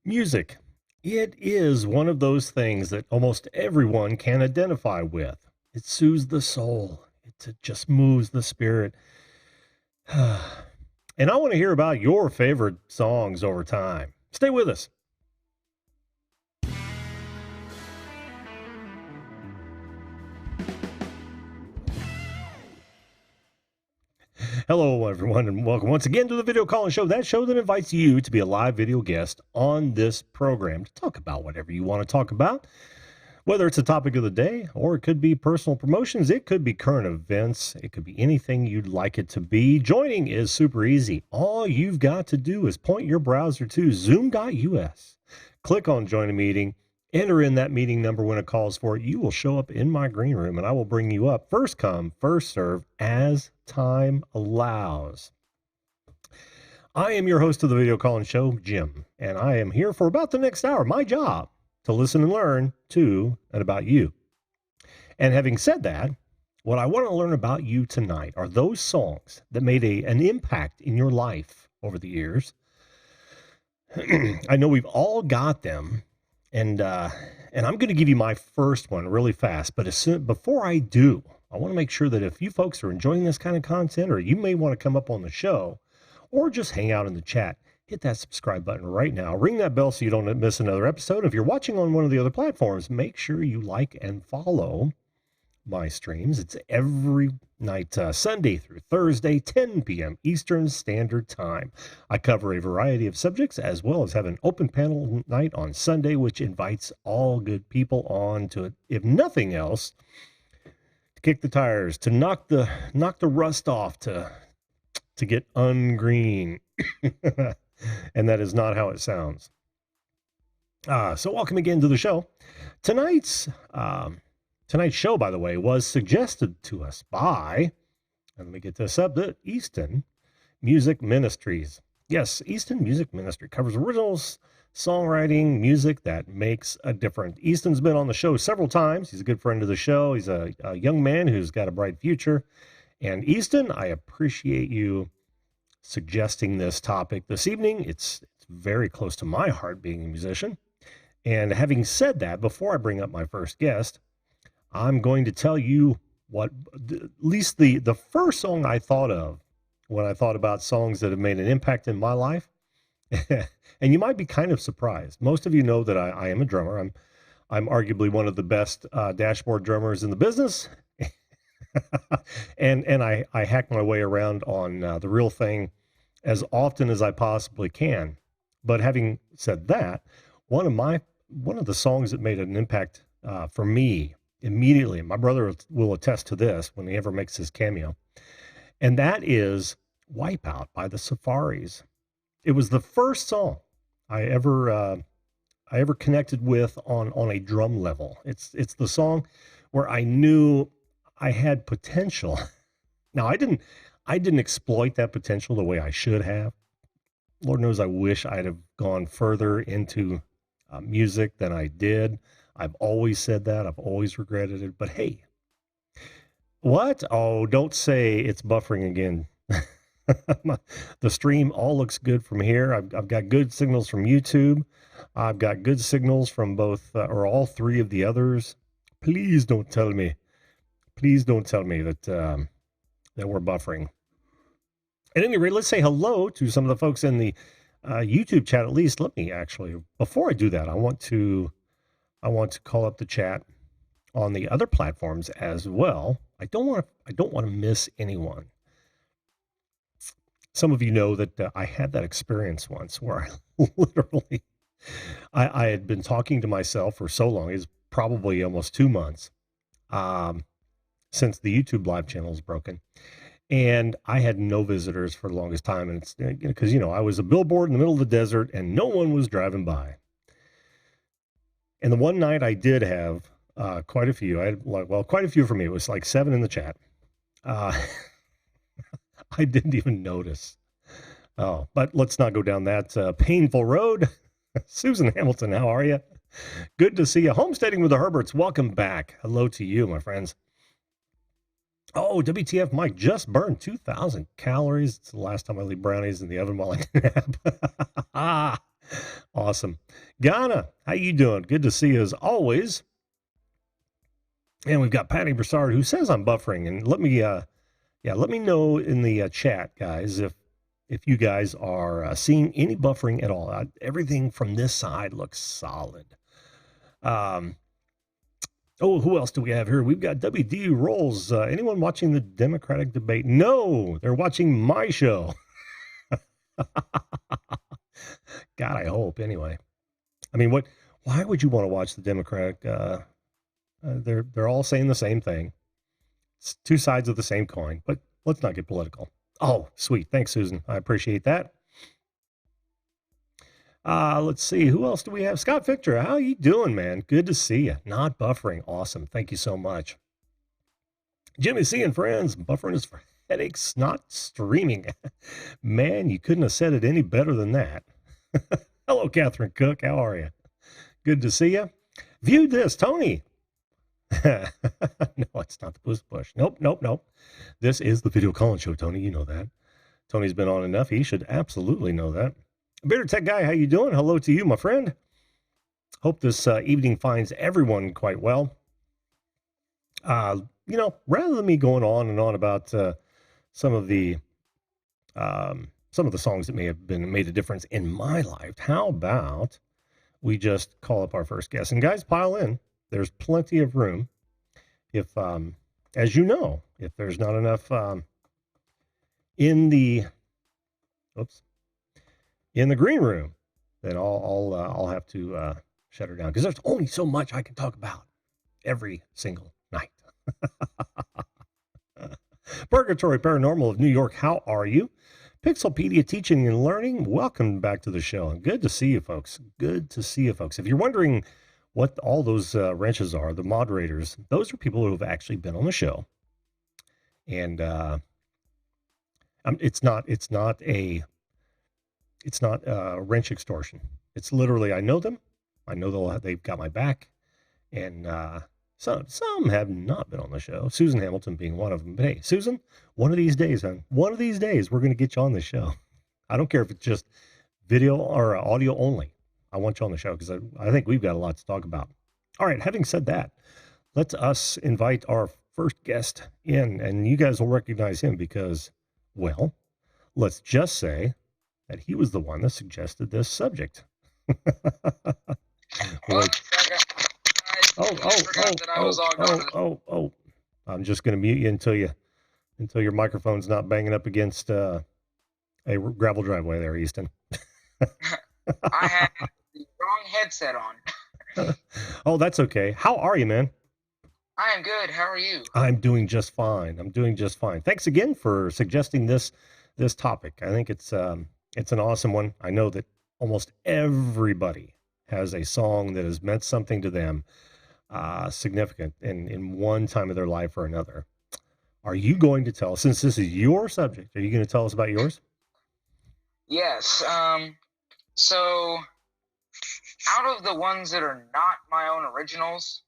Music. It is one of those things that almost everyone can identify with. It soothes the soul. It just moves the spirit. And I want to hear about your favorite songs over time. Stay with us. Hello, everyone, and welcome once again to the Video Calling Show, that show that invites you to be a live video guest on this program to talk about whatever you want to talk about, whether it's a topic of the day or it could be personal promotions, it could be current events, it could be anything you'd like it to be. Joining is super easy. All you've got to do is point your browser to zoom.us, click on Join a Meeting, enter in that meeting number when it calls for it. You will show up in my green room and I will bring you up. First come, first serve, as time allows. I am your host of the Video Calling Show, Jim, and I am here for about the next hour. My job to listen and learn to and about you. And having said that, what I want to learn about you tonight are those songs that made an impact in your life over the years. I know we've all got them. And I'm going to give you my first one really fast. But before I do, I want to make sure that if you folks are enjoying this kind of content, or you may want to come up on the show or just hang out in the chat, hit that subscribe button right now. Ring that bell so you don't miss another episode. If you're watching on one of the other platforms, make sure you like and follow my streams. It's every night, Sunday through Thursday, 10 p.m. Eastern Standard Time. I cover a variety of subjects, as well as have an open panel night on Sunday, which invites all good people on to it, if nothing else, to kick the tires, to knock the rust off, to get ungreen. And that is not how it sounds. So welcome again to the show. Tonight's show, by the way, was suggested to us by, and let me get this up, the Easton Music Ministries. Yes, Easton Music Ministry covers originals, songwriting, music that makes a difference. Easton's been on the show several times. He's a good friend of the show. He's a young man who's got a bright future. And Easton, I appreciate you suggesting this topic this evening. It's very close to my heart, being a musician. And having said that, before I bring up my first guest, I'm going to tell you what, at least the first song I thought of when I thought about songs that have made an impact in my life. And you might be kind of surprised. Most of you know that I am a drummer. I'm arguably one of the best dashboard drummers in the business. and I hack my way around on the real thing as often as I possibly can. But having said that, one of the songs that made an impact for me immediately, my brother will attest to this when he ever makes his cameo, and that is Wipeout by the Safaris. It was the first song I ever connected with on a drum level. It's the song where I knew I had potential. Now, I didn't exploit that potential the way I should have. Lord knows I wish I'd have gone further into music than I did. I've always said that. I've always regretted it. But hey, what? Oh, don't say it's buffering again. The stream all looks good from here. I've got good signals from YouTube. I've got good signals from both or all three of the others. Please don't tell me. Please don't tell me that that we're buffering. At any rate, let's say hello to some of the folks in the YouTube chat. At least, let me actually, before I do that, I want to call up the chat on the other platforms as well. I don't want to miss anyone. Some of you know that I had that experience once where I literally, I had been talking to myself for so long. It's probably almost 2 months since the YouTube live channel is broken. And I had no visitors for the longest time. And it's because, I was a billboard in the middle of the desert and no one was driving by. And the one night I did have quite a few. I had quite a few for me. It was like 7 in the chat. I didn't even notice. Oh, but let's not go down that painful road. Susan Hamilton, how are you? Good to see you. Homesteading with the Herberts. Welcome back. Hello to you, my friends. Oh, WTF, Mike just burned 2,000 calories. It's the last time I leave brownies in the oven while I nap. Awesome. Ghana, how you doing? Good to see you as always. And we've got Patty Broussard who says I'm buffering. And let me know in the chat, guys, if you guys are seeing any buffering at all. Everything from this side looks solid. Who else do we have here? We've got WD Rolls. Anyone watching the Democratic debate? No, they're watching my show. God, I hope. Anyway, I mean, why would you want to watch the Democratic? They're all saying the same thing. It's two sides of the same coin, but let's not get political. Oh, sweet. Thanks, Susan. I appreciate that. Let's see. Who else do we have? Scott Victor. How you doing, man? Good to see you. Not buffering. Awesome. Thank you so much. Jimmy C and friends. Buffering is for headaches, not streaming. Man, you couldn't have said it any better than that. Hello, Catherine Cook. How are you? Good to see you. Viewed this, Tony. No, it's not the Puss Push. Nope. This is the Video Call-In Show, Tony. You know that. Tony's been on enough. He should absolutely know that. Bearded Tech Guy, how you doing? Hello to you, my friend. Hope this evening finds everyone quite well. Rather than me going on and on about some of the songs that may have been made a difference in my life, how about we just call up our first guest? And guys, pile in. There's plenty of room. If, as you know, if there's not enough in the green room, then I'll have to shut her down because there's only so much I can talk about every single night. Purgatory Paranormal of New York, how are you? Pixelpedia Teaching and Learning, welcome back to the show. And good to see you, folks. Good to see you, folks. If you're wondering what all those wrenches are, the moderators, those are people who have actually been on the show. And it's not wrench extortion. It's literally, I know them. I know they've got my back. And some have not been on the show. Susan Hamilton being one of them. But hey, Susan, one of these days, we're going to get you on the show. I don't care if it's just video or audio only. I want you on the show because I think we've got a lot to talk about. All right, having said that, let us invite our first guest in, and you guys will recognize him because, well, let's just say that he was the one that suggested this subject. I'm just going to mute you until your microphone's not banging up against a gravel driveway there, Easton. I had the wrong headset on. Oh, that's okay. How are you, man? I am good. How are you? I'm doing just fine. Thanks again for suggesting this topic. I think it's an awesome one. I know that almost everybody has a song that has meant something to them, significant in one time of their life or another. Are you going to tell us, since this is your subject, are you going to tell us about yours? Yes. So out of the ones that are not my own originals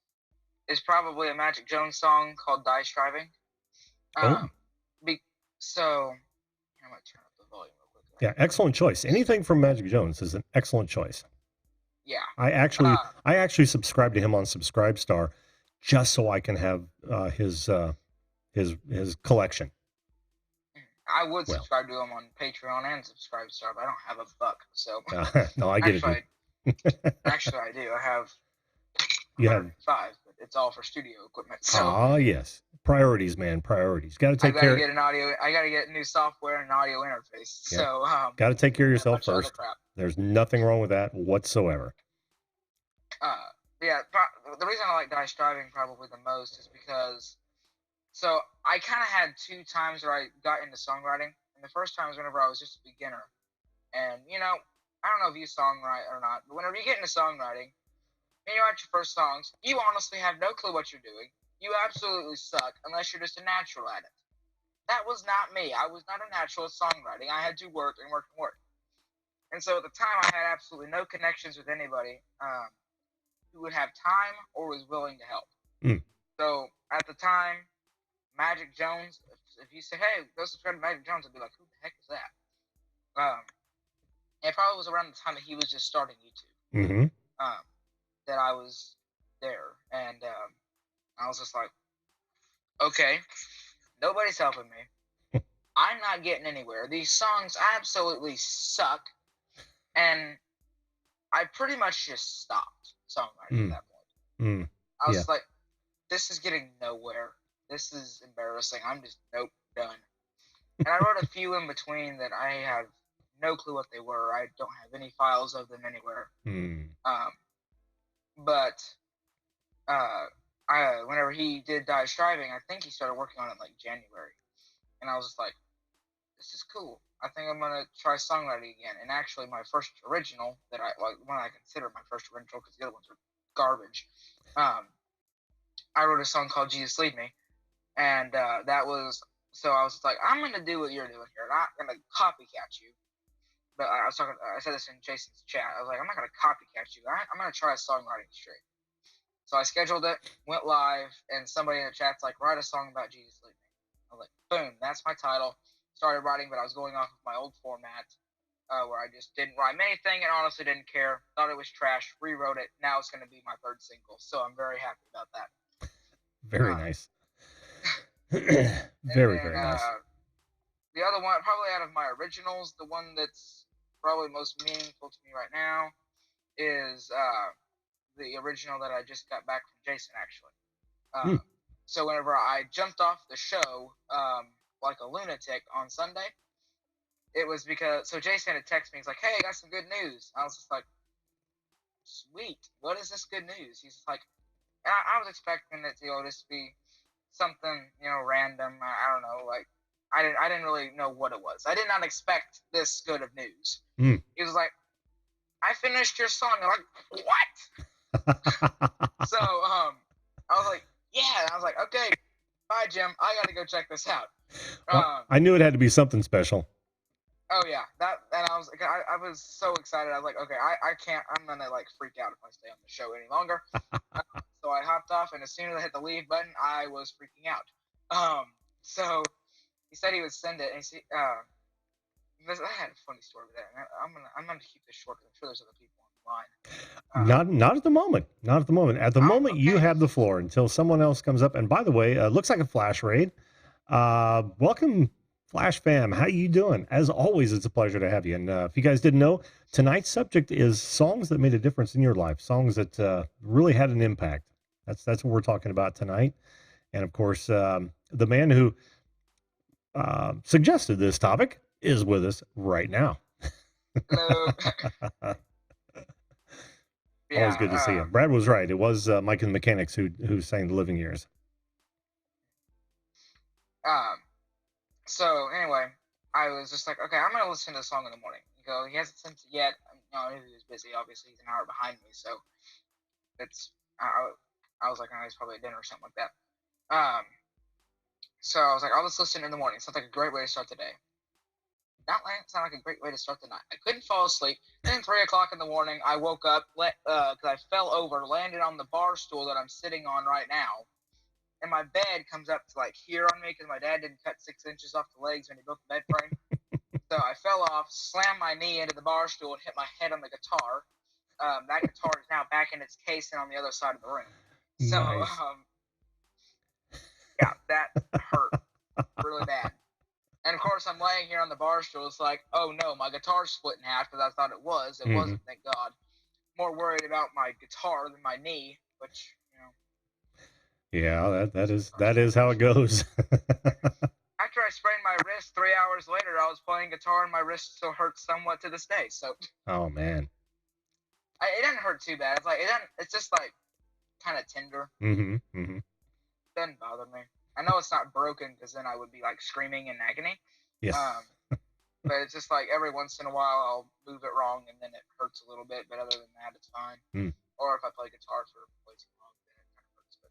is probably a Magic Jones song called Die Striving. So I'm going to turn up the volume real quick. Yeah, excellent choice. Anything from Magic Jones is an excellent choice. Yeah. I actually subscribe to him on Subscribestar just so I can have his collection. I would subscribe to him on Patreon and Subscribestar, but I don't have a buck. So no, I get it. Actually, I do. I have. You have 5, but it's all for studio equipment. So. Yes, priorities, man, priorities. Got to take care. I got to get new software and an audio interface. Yeah. So. Got to take care of yourself first. There's nothing wrong with that whatsoever. Yeah. The reason I like Die Striving probably the most is because. So I kind of had 2 times where I got into songwriting, and the first time was whenever I was just a beginner, and I don't know if you songwrite or not, but whenever you get into songwriting, and you write your first songs, you honestly have no clue what you're doing. You absolutely suck unless you're just a natural at it. That was not me. I was not a natural at songwriting. I had to work and work and work, and so at the time I had absolutely no connections with anybody who would have time or was willing to help. So at the time. Magic Jones, if you say, hey, go subscribe to Magic Jones, I'd be like, who the heck is that? it probably was around the time that he was just starting YouTube. Mm-hmm. Um, that I was there, and I was just like, okay, nobody's helping me. I'm not getting anywhere. These songs absolutely suck, and I pretty much just stopped songwriting at Mm. that point. Mm. I Yeah. was like, this is getting nowhere. This is embarrassing. I'm just nope, done. And I wrote a few in between that I have no clue what they were. I don't have any files of them anywhere. Mm. Um, but whenever he did Die Striving, I think he started working on it like January, and I was just like, this is cool. I think I'm gonna try songwriting again. And actually, my first original that I like, one I consider my first original because the other ones are garbage. I wrote a song called "Jesus Lead Me," and that was so I was just like, I'm gonna do what you're doing here. I'm not gonna copycat you. But I was talking. I said this in Jason's chat. I was like, I'm not gonna copycat you. I'm gonna try songwriting straight. So I scheduled it, went live, and somebody in the chat's like, write a song about Jesus Lead Me. I was like, boom, that's my title. Started writing, but I was going off of my old format, where I just didn't rhyme anything and honestly didn't care. Thought it was trash, rewrote it. Now it's going to be my third single, so I'm very happy about that. Very nice. And Very, then very nice. the other one, probably out of my originals, the one that's probably most meaningful to me right now is the original that I just got back from Jason, actually. So whenever I jumped off the show like a lunatic on Sunday, it was because Jason had texted me. He's like, "Hey, I got some good news." I was just like, "Sweet, what is this good news?" He's like, and I was expecting it to just be something random. I don't know, like I didn't really know what it was. I did not expect this good of news. He was like, "I finished your song." I'm like, "What?" So I was like, "Yeah." And I was like, "Okay, bye, Jim. I got to go check this out." Well, I knew it had to be something special. Oh yeah, and I was so excited. I was like, okay, I can't. I'm gonna like freak out if I stay on the show any longer. So I hopped off, and as soon as I hit the leave button, I was freaking out. So he said he would send it, and I had a funny story with that. I'm gonna keep this short because I'm sure there's other people on the line. Not at the moment. Not at the moment. At the moment, Okay. you have the floor until someone else comes up. And by the way, looks like a flash raid. Welcome, Flash fam. How you doing? As always, it's a pleasure to have you. And if you guys didn't know, tonight's subject is songs that made a difference in your life, songs that really had an impact. That's what we're talking about tonight. And of course, the man who suggested this topic is with us right now. Hello. Yeah, always good to see you. Brad was right. It was Mike and the Mechanics who sang The Living Years. So anyway, I was just like, okay, I'm gonna listen to the song in the morning. He hasn't sent it yet. I knew he was busy. Obviously, he's an hour behind me, so it's. I was like, oh, he's probably at dinner or something like that. So I was like, I'll just listen in the morning. Sounds like a great way to start the day. Not sound like a great way to start the night. I couldn't fall asleep. Then 3 o'clock in the morning, I woke up because I fell over, landed on the bar stool that I'm sitting on right now. And my bed comes up to like here on me because my dad didn't cut 6 inches off the legs when he built the bed frame. So I fell off, slammed my knee into the bar stool, and hit my head on the guitar. That guitar is now back in its case and on the other side of the room. So, nice. Yeah, that hurt really bad. And of course, I'm laying here on the bar stool. It's like, oh no, my guitar's split in half because I thought it was. It wasn't, thank God. More worried about my guitar than my knee, which, Yeah, that is how it goes. After I sprained my wrist 3 hours later, I was playing guitar and my wrist still hurts somewhat to this day. So. Oh man. It didn't hurt too bad. It's like it's just like kind of tender. Doesn't bother me. I know it's not broken because then I would be like screaming in agony. Yes. But it's just like every once in a while I'll move it wrong and then it hurts a little bit. But other than that, it's fine. Or if I play guitar for way too long, then it kind of hurts. But.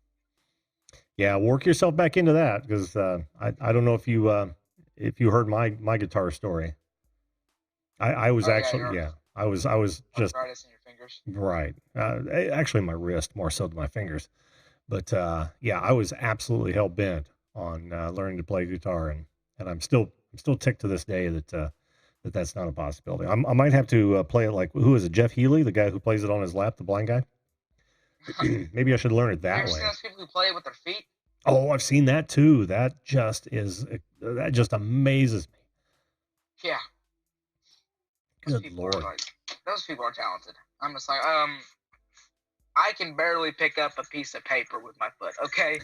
Yeah, work yourself back into that because I don't know if you heard my guitar story. I was actually I was just arthritis in your fingers. Right. Actually, my wrist more so than my fingers. But yeah, I was absolutely hell bent on learning to play guitar, and I'm still ticked to this day that that that's not a possibility. I might have to play it like, who is it? Jeff Healy, the guy who plays it on his lap, the blind guy. Maybe I should learn it Have you that ever seen way. those people who play it with their feet? Oh, I've seen that too. That just amazes me. Yeah, Good Lord. those people are talented. I'm just like, I can barely pick up a piece of paper with my foot. Okay,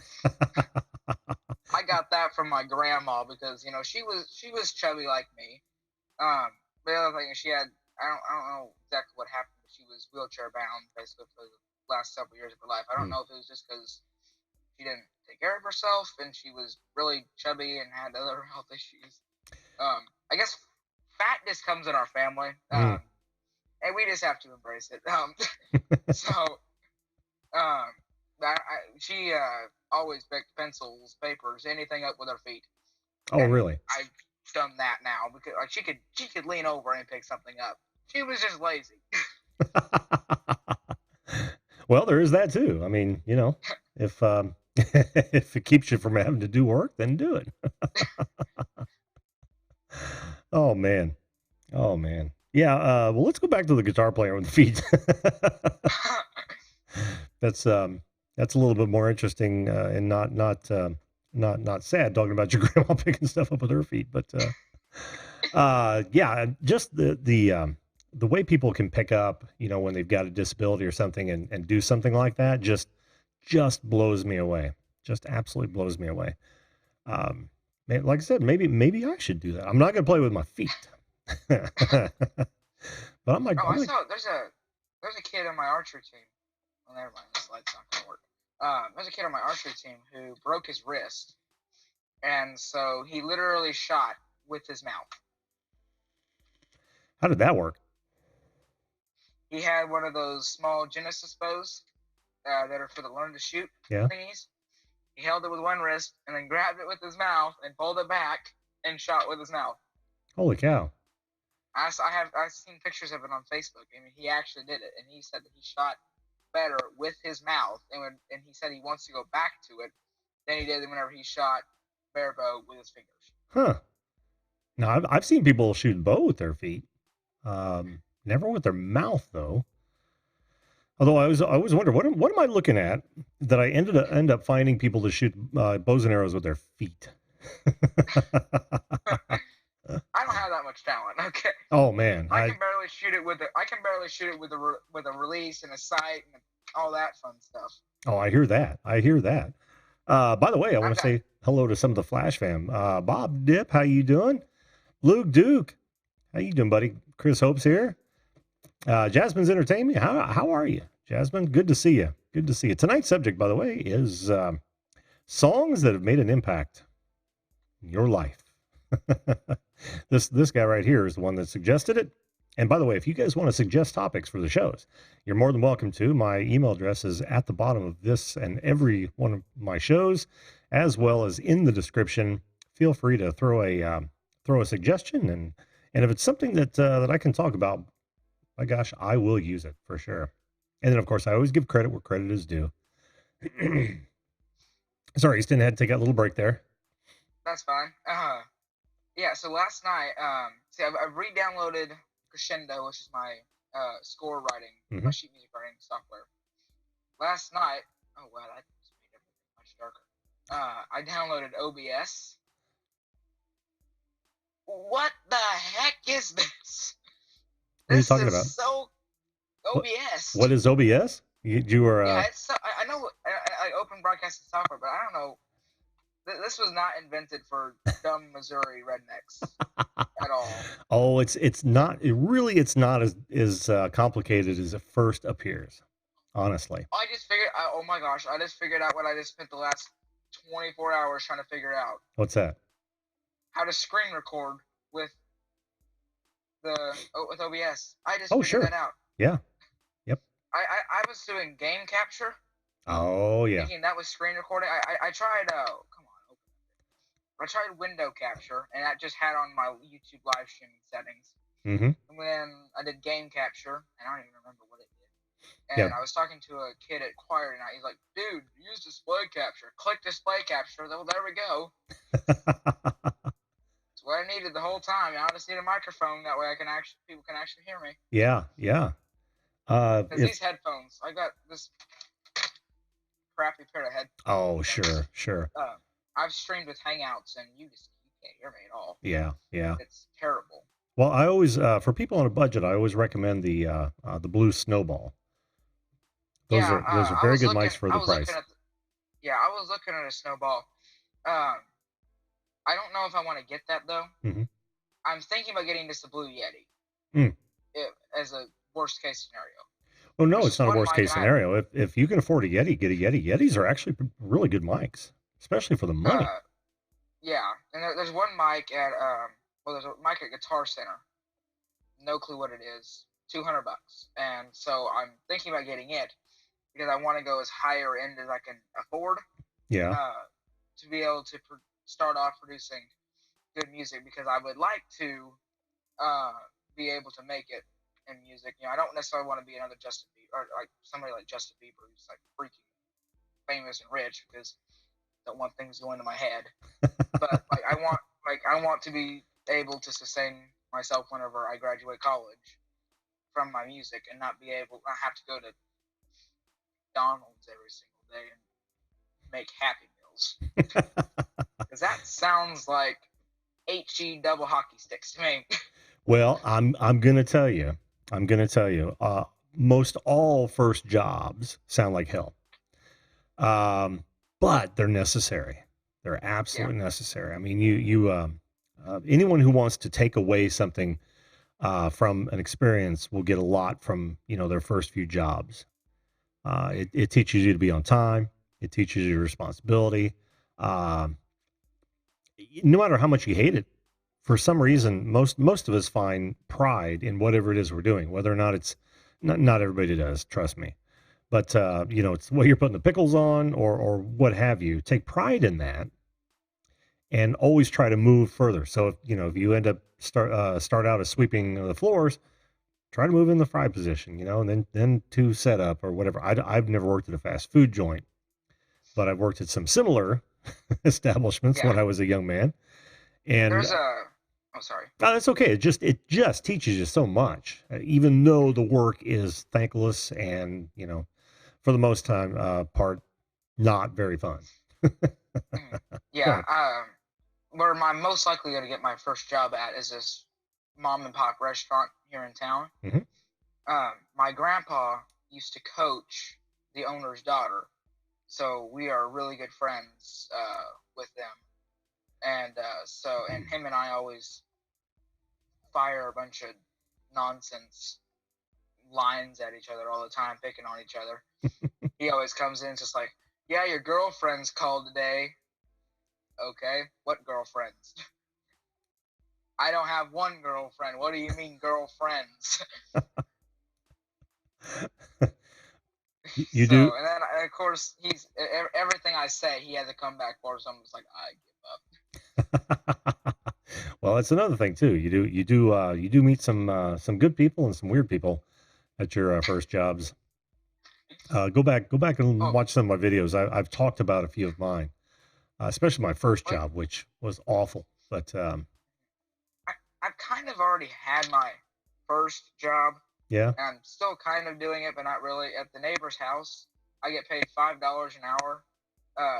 I got that from my grandma because she was chubby like me. The other thing is she had I don't know exactly what happened, but she was wheelchair bound basically for the last several years of her life. I don't Hmm. know if it was just because she didn't take care of herself and she was really chubby and had other health issues. I guess fatness comes in our family, Hmm. and we just have to embrace it. So she always picked pencils, papers, anything up with her feet, Oh, and really? I've done that now because like she could lean over and pick something up. She was just lazy. Well, there is that too. I mean, if if it keeps you from having to do work, then do it. Oh man. Oh man. Yeah. Well, let's go back to the guitar player with the feet. that's um, that's a little bit more interesting and not sad talking about your grandma picking stuff up with her feet, but yeah, just the way people can pick up, when they've got a disability or something and do something like that just blows me away. Just absolutely blows me away. Like I said, maybe I should do that. I'm not gonna play with my feet, but I might. Oh, I saw there's a kid on my archery team. Well, never mind, this light's not gonna work. There's a kid on my archery team who broke his wrist, and so he literally shot with his mouth. How did that work? He had one of those small Genesis bows that are for the learn to shoot Yeah. thingies. He held it with one wrist and then grabbed it with his mouth and pulled it back and shot with his mouth. Holy cow! I've seen pictures of it on Facebook. I mean, he actually did it, and he said that he shot better with his mouth, and he said he wants to go back to it than he did whenever he shot bare bow with his fingers. Huh? Now I've seen people shoot bow with their feet. Never with their mouth though. Although I always wonder what am I looking at that I end up finding people to shoot bows and arrows with their feet. I don't have that much talent. Okay. Oh man, I can barely shoot it with a release and a sight and all that fun stuff. oh, I hear that. I hear that. By the way, I want to say hello to some of the Flash fam. Bob Dip, how you doing? Luke Duke, how you doing, buddy? Chris Hope's here. Jasmine's entertainment. How are you, Jasmine? Good to see you. Good to see you. Tonight's subject, by the way, is songs that have made an impact in your life. This guy right here is the one that suggested it. And by the way, if you guys want to suggest topics for the shows, you're more than welcome to. My email address is at the bottom of this and every one of my shows, as well as in the description. Feel free to throw a suggestion, and if it's something that I can talk about, my gosh, I will use it for sure. And then, of course, I always give credit where credit is due. Sorry, Easton had to take a little break there. That's fine. Yeah. So last night, I've re-downloaded Crescendo, which is my score writing, my sheet music writing software. Last night, oh wow, that made everything much darker. I downloaded OBS. What the heck is this? What are you talking about? So OBS. What is OBS? You were. Yeah, I know. I open broadcasting software, but I don't know. This was not invented for dumb Missouri rednecks at all. Oh, it's not. It's not as complicated as it first appears. Honestly. I just figured. Oh my gosh! I just figured out what I just spent the last 24 hours trying to figure out. What's that? How to screen record with OBS. I just figured that out. Yeah. Yep. I was doing game capture. Oh yeah. Thinking that was screen recording. I tried. Come on. I tried window capture, and that just had on my YouTube live streaming settings. Mm-hmm. And then I did game capture, and I don't even remember what it did. And I was talking to a kid at choir tonight. He's like, "Dude, use display capture. Click display capture." Well, there we go. That's what I needed the whole time. I just need a microphone. That way people can actually hear me. Yeah, yeah. Because If these headphones, I got this crappy pair of Oh, headphones. sure. I've streamed with Hangouts, and you can't hear me at all. Yeah, yeah. It's terrible. Well, I always for people on a budget, I always recommend the Blue Snowball. Yeah, Those are very good mics for I the was looking price. at, I was looking at a Snowball. Um, I don't know if I want to get that though. Hmm. I'm thinking about getting this the Blue Yeti, Mm. as a worst case scenario. Oh no, There's it's just not a one worst mic, case and I have, scenario. If you can afford a Yeti, get a Yeti. Yetis are actually really good mics, especially for the money. yeah, and there's one mic at there's a mic at Guitar Center. No clue what it is. $200, and so I'm thinking about getting it because I want to go as higher end as I can afford. Yeah. To be able to start off producing good music, because I would like to be able to make it in music. I don't necessarily want to be another Justin Bieber, or like somebody like Justin Bieber who's like freaking famous and rich, because I don't want things going to my head. But I want to be able to sustain myself whenever I graduate college from my music, and not have to go to McDonald's every single day and make Happy Meals, because that sounds like HE double hockey sticks to me. Well, I'm gonna tell you. I'm gonna tell you. Most all first jobs sound like hell, but they're necessary. They're Yeah. absolutely necessary. I mean, anyone who wants to take away something from an experience will get a lot from their first few jobs. It teaches you to be on time. It teaches you responsibility. Um, no matter how much you hate it, for some reason, most of us find pride in whatever it is we're doing, whether or not it's not everybody does, trust me. But it's what you're putting the pickles on or what have you. Take pride in that and always try to move further. So if you end up start out as sweeping the floors, try to move in the fry position, and then to set up or whatever. I've never worked at a fast food joint, but I've worked at some similar establishments Yeah. when I was a young man. And There's a. Oh, sorry. that's okay. It just teaches you so much, even though the work is thankless and for the most part not very fun. Yeah. Where I'm most likely going to get my first job at is this mom and pop restaurant here in town. Mhm. My grandpa used to coach the owner's daughter, so we are really good friends with them. And and him and I always fire a bunch of nonsense lines at each other all the time, picking on each other. He always comes in just like, "Yeah, your girlfriend's called today." Okay, what girlfriends? I don't have one girlfriend. What do you mean girlfriends? You do. And then of course everything I say he has a comeback for. So I'm just like, I give up. Well, that's another thing too. You do meet some good people and some weird people at your first jobs. Go back and Oh, watch some of my videos. I've talked about a few of mine, especially my first like job, which was awful. But I've kind of already had my first job, yeah. and I'm still kind of doing it, but not really. At the neighbor's house, I get paid $5 an hour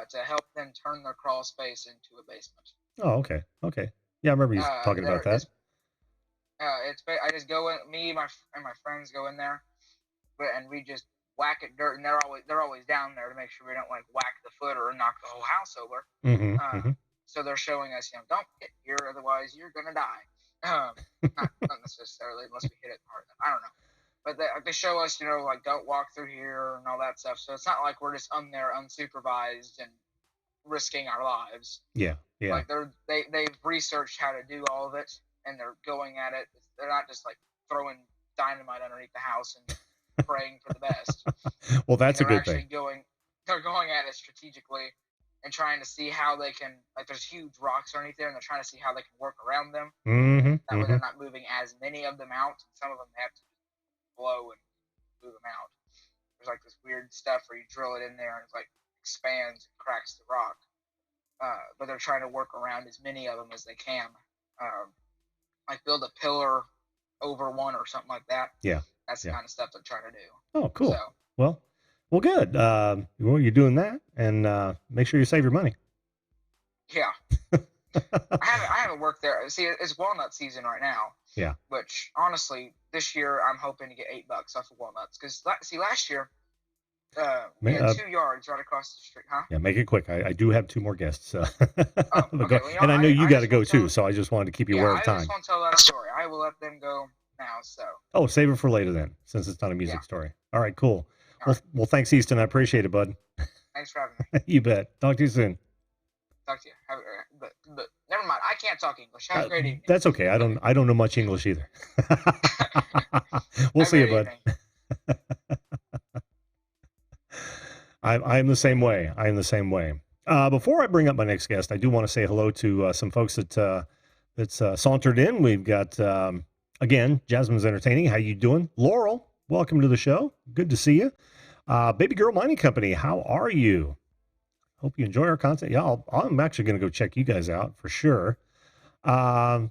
to help them turn their crawl space into a basement. Oh, okay. Yeah, I remember you talking about There that. is I just go in, and my friends go in there, and we just whack at dirt, and they're always down there to make sure we don't like whack the footer and knock the whole house over. Hmm. Uh, Hmm. so they're showing us, don't hit here, otherwise you're gonna die. Not necessarily unless we hit it hard enough. I don't know, but they show us, like don't walk through here and all that stuff. So it's not like we're just there unsupervised and risking our lives. Yeah, yeah. Like they've researched how to do all of it, and they're going at it. They're not just like throwing dynamite underneath the house and praying for the best. Well, that's a They're good actually thing. they're going at it strategically and trying to see how they can, like, there's huge rocks underneath there, and they're trying to see how they can work around them. Hmm. That way Hmm. they're not moving as many of them out. Some of them they have to blow and move them out. There's like this weird stuff where you drill it in there and it like expands and cracks the rock. But they're trying to work around as many of them as they can. like build a pillar over one or something like that. Yeah. That's the Yeah. kind of stuff they're trying to do. Oh, So cool. Well, good. Well, you're doing that, and make sure you save your money. yeah, I haven't worked there. See, it's walnut season right now. Yeah. Which honestly, this year I'm hoping to get $8 off of walnuts because see last year we had 2 yards right across the street, huh? Yeah, make it quick. I do have two more guests, Oh, but okay. go, Well, and I know you I got to just go want to tell. too, so I just wanted to keep you Yeah, aware of I just time. want to tell that story. I will let them go now. So. Oh, save it for later then, since it's not a music Yeah. story. All right, cool. All right. Well, thanks, Easton. I appreciate it, bud. Thanks for having me. You bet. Talk to you soon. Talk to you. But never mind. I can't talk English. Have a great evening. That's okay. I don't know much English either. We'll see you, bud. I am the same way. I am the same way. Before I bring up my next guest, I do want to say hello to some folks that's sauntered in. We've got again, Jasmine's Entertaining. How you doing? Laurel, welcome to the show. Good to see you. Baby Girl Mining Company, how are you? Hope you enjoy our content. Yeah, I'm actually going to go check you guys out for sure. Down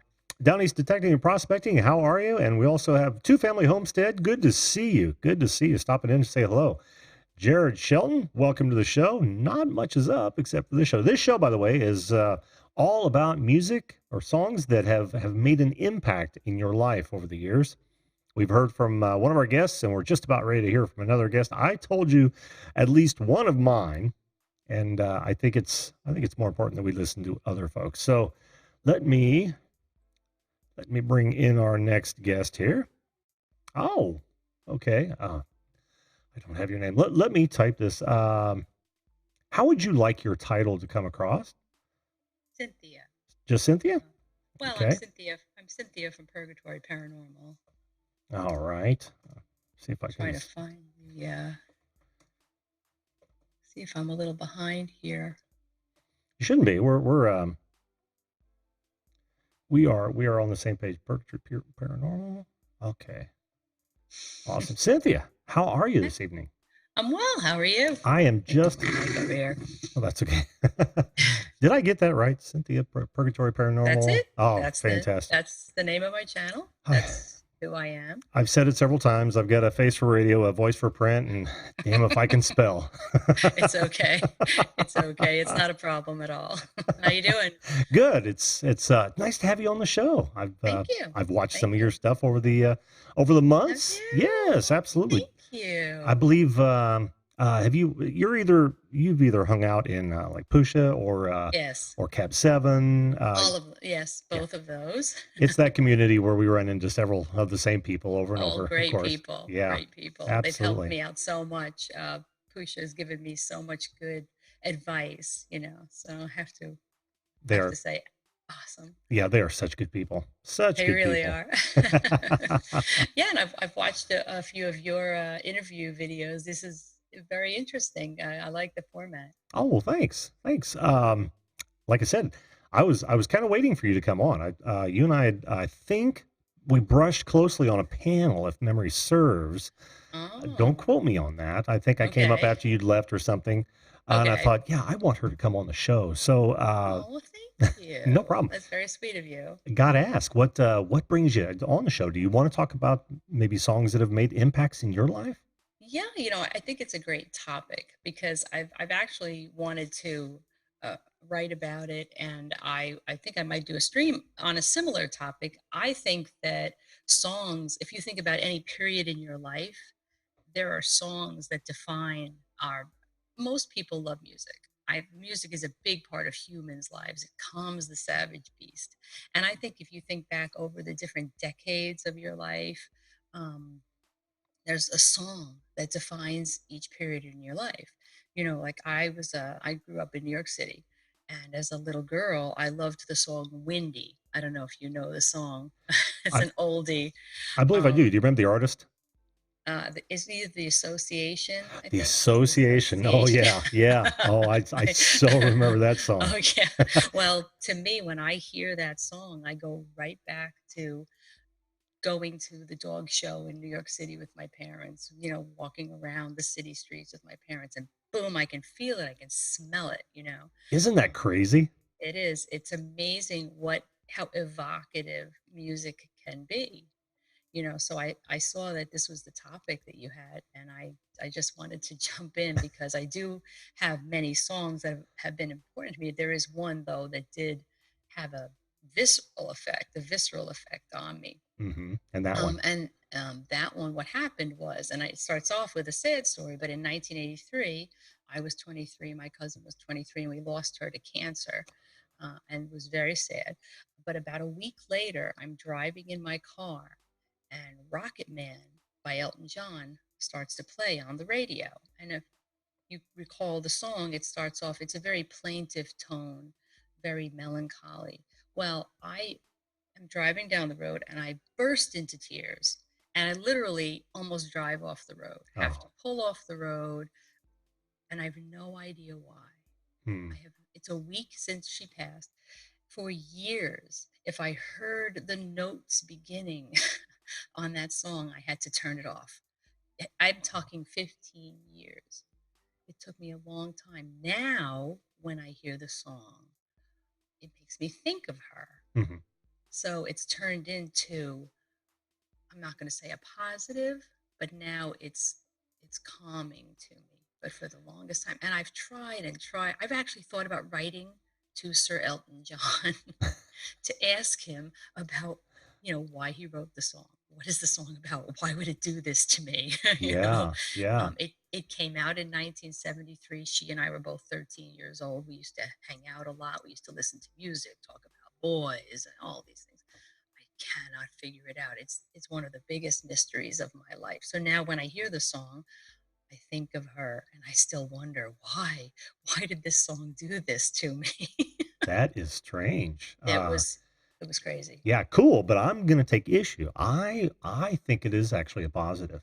East Detecting and Prospecting, how are you? And we also have Two Family Homestead. Good to see you. Good to see you. Stopping in to say hello. Jared Shelton, welcome to the show. Not much is up except for this show. This show, by the way, is all about music or songs that have made an impact in your life over the years. We've heard from one of our guests, and we're just about ready to hear from another guest. I told you at least one of mine, and I think it's more important that we listen to other folks. So let me bring in our next guest here. Oh, okay. I don't have your name. Let me type this. How would you like your title to come across? Cynthia. Just Cynthia? Well, okay. I'm Cynthia from Purgatory Paranormal. All right. See if I can try to find the. See if I'm a little behind here. You shouldn't be. We are on the same page. Purgatory Paranormal. Okay. Awesome. Cynthia, how are you this evening? I'm well. How are you? I am just. Over here. Oh, that's okay. Did I get that right? Cynthia, Purgatory Paranormal? That's it. Oh, that's fantastic. That's the name of my channel. That's who I am. I've said it several times. I've got a face for radio, a voice for print, and damn if I can spell. It's okay. It's okay. It's not a problem at all. How you doing? Good. It's nice to have you on the show. Thank you. I've watched some of your stuff over the months. Yes, absolutely. Thank you. I believe you've either hung out in like Pusha or yes, or Cab 7. All of both of those. It's that community where we run into several of the same people over and over. Great people. Yeah, great people. Absolutely. They've helped me out so much. Pusha has given me so much good advice, so I have to say awesome. Yeah, they are such good people. They really are. Yeah, and I've watched a few of your interview videos. This is very interesting. I like the format. Oh, well, thanks. Like I said, I was kind of waiting for you to come on. You and I think we brushed closely on a panel, if memory serves. Don't quote me on that. I think I came up after you'd left or something. And I thought, yeah, I want her to come on the show. So, well, thank you. No problem. That's very sweet of you. Gotta ask, what brings you on the show? Do you want to talk about maybe songs that have made impacts in your life? Yeah, I think it's a great topic because I've actually wanted to write about it, and I think I might do a stream on a similar topic. I think that songs, if you think about any period in your life, there are songs that define our. Most people love music. Music is a big part of humans' lives. It calms the savage beast, and I think if you think back over the different decades of your life. There's a song that defines each period in your life. Like I grew up in New York City, and as a little girl, I loved the song Windy. I don't know if you know the song. It's an oldie. I believe I do. Do you remember the artist? Is it the Association? The Association. Oh, yeah. Oh, I so remember that song. Oh, yeah. Well, to me, when I hear that song, I go right back to going to the dog show in New York City with my parents, walking around the city streets with my parents, and boom, I can feel it. I can smell it, Isn't that crazy? It is. It's amazing what how evocative music can be. So I saw that this was the topic that you had, and I just wanted to jump in because I do have many songs that have been important to me. There is one though that did have a visceral effect on me. And that one. And that one, what happened was, and it starts off with a sad story, but in 1983, I was 23, my cousin was 23, and we lost her to cancer, and it was very sad. But about a week later, I'm driving in my car, and Rocket Man by Elton John starts to play on the radio. And if you recall the song, it starts off, it's a very plaintive tone, very melancholy. Well, I'm driving down the road and I burst into tears. And I literally almost drive off the road, have to Oh. pull off the road, and I have no idea why. Hmm. It's a week since she passed. For years, if I heard the notes beginning on that song, I had to turn it off. I'm talking 15 years. It took me a long time. Now, when I hear the song, it makes me think of her. Hmm. So it's turned into, I'm not going to say a positive, but now it's calming to me. But for the longest time, and I've tried and tried. I've actually thought about writing to Sir Elton John to ask him about, why he wrote the song. What is the song about? Why would it do this to me? Yeah. Yeah. It came out in 1973. She and I were both 13 years old. We used to hang out a lot. We used to listen to music, talk about boys, and all these things. I cannot figure it out. It's one of the biggest mysteries of my life. So now when I hear the song, I think of her and I still wonder why. Why did this song do this to me? That is strange. It was crazy. Yeah, cool. But I'm going to take issue. I think it is actually a positive.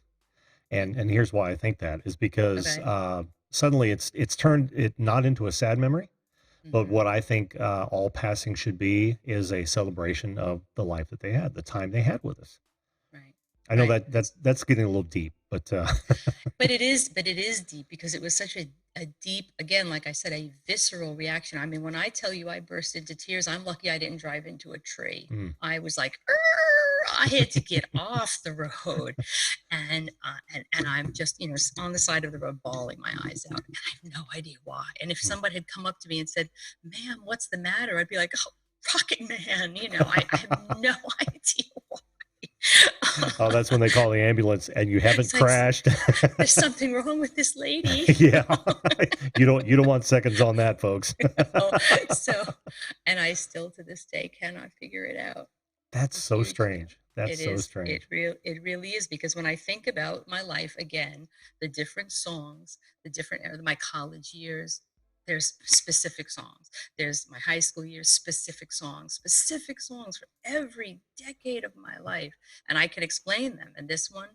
And here's why I think that is because Okay. suddenly it's turned it not into a sad memory, but Hmm. what I think all passing should be is a celebration of the life that they had, the time they had with us. Right. I know Right. that's getting a little deep, but But it is deep because it was such a deep, again, like I said, a visceral reaction. I mean, when I tell you I burst into tears, I'm lucky I didn't drive into a tree. mm, I was like, "Arr!" I had to get off the road, and I'm just, on the side of the road bawling my eyes out, and I have no idea why. And if mm. somebody had come up to me and said, "Ma'am, what's the matter?" I'd be like, "Oh, Rocket Man," I have no idea Oh, why. that's when they call the ambulance and you haven't It's like, crashed. there's something wrong with this lady. Yeah. You don't want seconds on that, folks. Oh, so, and I still to this day cannot figure it out. That's A so huge fan. strange. That's It so is. strange. It really is because when I think about my life again, the different songs, my college years, there's specific songs. There's my high school years, specific songs for every decade of my life, and I can explain them. And this one,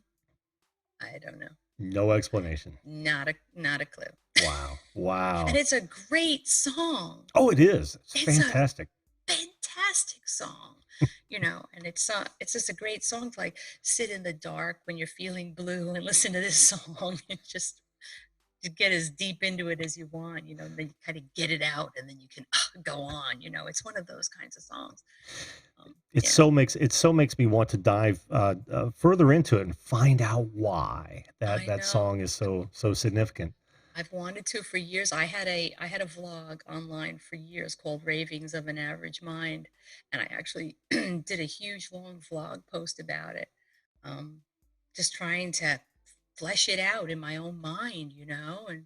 I don't know. No explanation. Not a clue. Wow. And Wow. it's a great song. Oh, it is. It's It's a fantastic. fantastic song, and it's just a great song to like sit in the dark when you're feeling blue and listen to this song and just to get as deep into it as you want, and then you kind of get it out and then you can go on. It's one of those kinds of songs. It Yeah, so makes me want to dive further into it and find out why that I that know. song is so significant. I've wanted to for years. I had a vlog online for years called Ravings of an Average Mind, and I actually did a huge long vlog post about it. Um, just trying to flesh it out in my own mind, and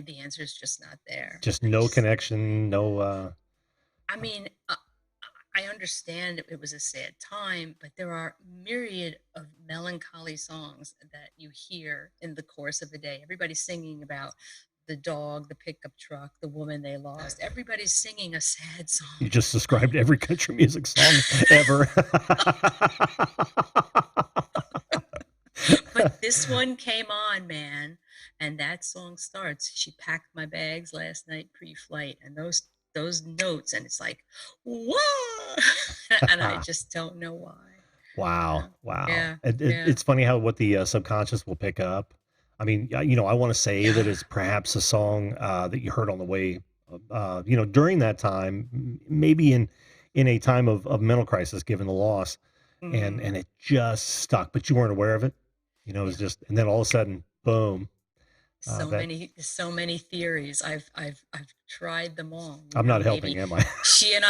the answer is just not there. Just no connection, no. I mean, I understand it was a sad time, but there are myriad of melancholy songs that you hear in the course of a day. Everybody's singing about the dog, the pickup truck, the woman they lost. Everybody's singing a sad You song. just described every country music song ever. But this one came on, man, and that song starts. She packed my bags last night pre-flight, and those notes, and it's like, whoa, and I just don't know why. Wow, Yeah, wow. yeah, yeah. It's funny how what the subconscious will pick up. I mean, I want to say that Yeah. it's perhaps a song that you heard on the way, during that time, maybe in a time of mental crisis, given the loss, and it just stuck. But you weren't aware of it. You know, it was Yeah. just, and then all of a sudden, boom. So That many theories. I've tried them all. I'm not helping, Maybe am I? she and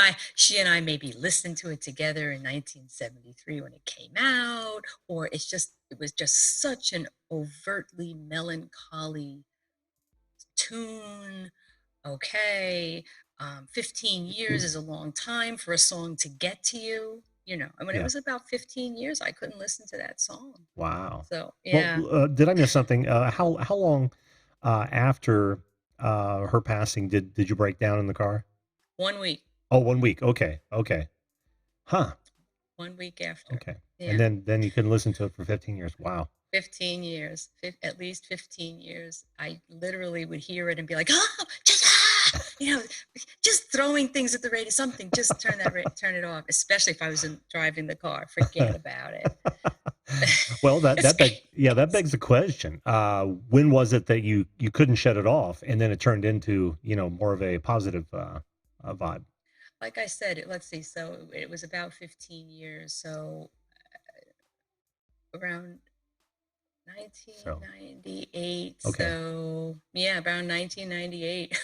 I maybe listened to it together in 1973 when it came out, or it was just such an overtly melancholy tune. Okay, 15 years is a long time for a song to get to you. And when it Yeah. was about 15 years, I couldn't listen to that song. Wow. So Well, yeah, did I miss something? How long after her passing did you break down in the car? 1 week, Oh, 1 week. Okay. Okay. Huh. 1 week after. Okay. And Yeah. then you couldn't listen to it for 15 years. Wow. 15 years, at least 15 years. I literally would hear it and be like, oh, just throwing things at the radio, something, just turn it off, especially if I was driving the car. Forget about it. Well, that begs the question. When was it that you couldn't shut it off, and then it turned into more of a positive vibe? Like I said, let's see. So it was about 15 years. So around So 1998. okay, So yeah, around 1998.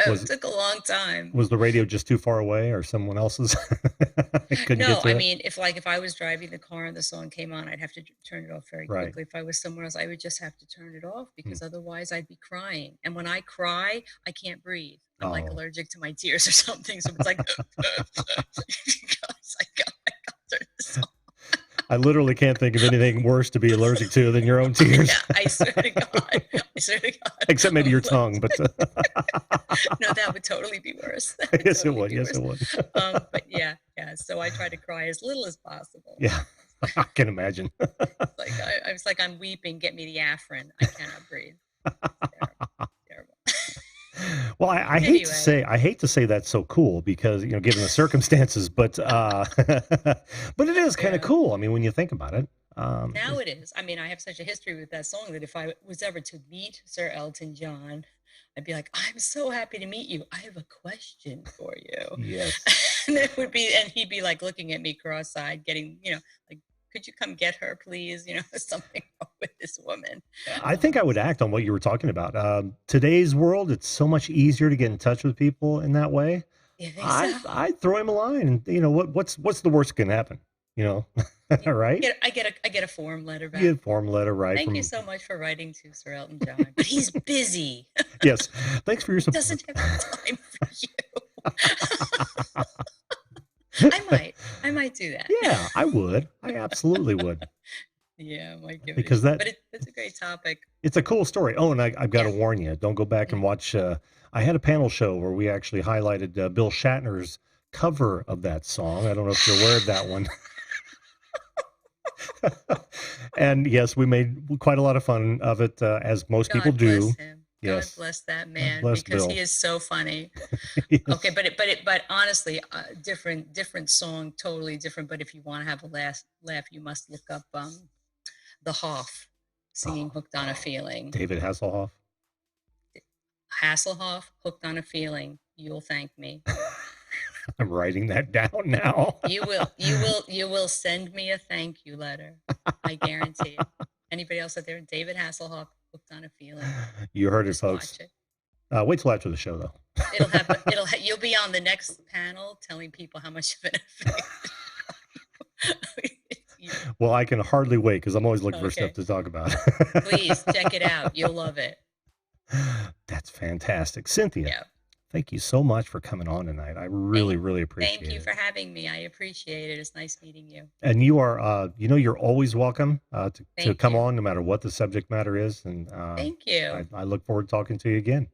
was It took a long time. was the radio just too far away, or someone else's? Couldn't get No, I to it. mean, if I was driving the car and the song came on, I'd have to turn it off very Right. quickly. If I was somewhere else, I would just have to turn it off Hmm. because otherwise I'd be crying. And when I cry, I can't breathe. I'm like Oh, allergic to my tears or something. So it's like, because I got turn this off. I literally can't think of anything worse to be allergic to than your own tears. Yeah, I swear to God. I swear to God. Except maybe I'm your allergic. tongue, but No, that would totally be worse. That would yes, it totally would. be Yes, worse. it would. But yeah. So I try to cry as little as possible. Yeah, I can imagine. Like I was like, I'm weeping. Get me the Afrin. I cannot breathe. Terrible. Terrible. Well, I hate to Anyway, say that's so cool because given the circumstances, but but it is kind of yeah. cool. I mean, when you think about it, Now it is. I mean, I have such a history with that song that if I was ever to meet Sir Elton John, I'd be like, I'm so happy to meet you. I have a question for you. yes, And he'd be like looking at me cross-eyed, getting, like, could you come get her, please? Something wrong with this woman. I think I would So act on what you were talking about. Today's world, it's so much easier to get in touch with people in that way. you think I so? I'd throw him a line, and what's the worst that can happen? You know, Yeah, right? I get a form letter You get back. a form letter right Thank you from so much for writing to Sir Elton John, but he's busy. yes. Thanks for your support. Doesn't have time for you. I might do that. Yeah, I would. I absolutely would Yeah, I might give it a because shot. But it's a great topic. it's a cool story. Oh, and I've got to Yeah. warn you, don't go back and Mm. watch. I had a panel show where we actually highlighted Bill Shatner's cover of that song. I don't know if you're aware of that one. And yes, we made quite a lot of fun of it, as most people God bless do. him. God Yes, bless that God man bless because Bill. he is so funny. Okay, Yes. but honestly, different song, totally different. But if you want to have a laugh, you must look up the Hoff singing Oh, "Hooked on a Feeling." David Hasselhoff. Hasselhoff, "Hooked on a Feeling." You'll thank me. I'm writing that down now. You will send me a thank you letter. I guarantee it. Anybody else out there? David Hasselhoff, "Hooked on a Feeling." You heard it, Just folks. watch it. Wait till after the show, though. You'll be on the next panel telling people how much of an effect. Well, I can hardly wait because I'm always looking for stuff Okay, to talk about. please check it out. You'll love it. That's fantastic. Cynthia, Yeah. thank you so much for coming on tonight. I really, Thank, really thank appreciate you it. for having me. I appreciate it. It's nice meeting you. And you are, you're always welcome to Thank come you. on no matter what the subject matter is. And Thank you. I look forward to talking to you again.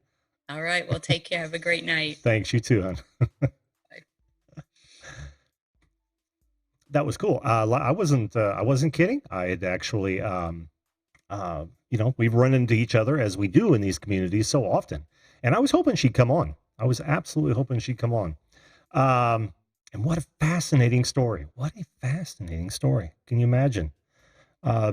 All right. Well, take care. Have a great night. Thanks. You too, hon. Bye. That was cool. I wasn't kidding. I had actually, we've run into each other as we do in these communities so often. And I was hoping she'd come on. I was absolutely hoping she'd come on. And what a fascinating story. What a fascinating story. Can you imagine?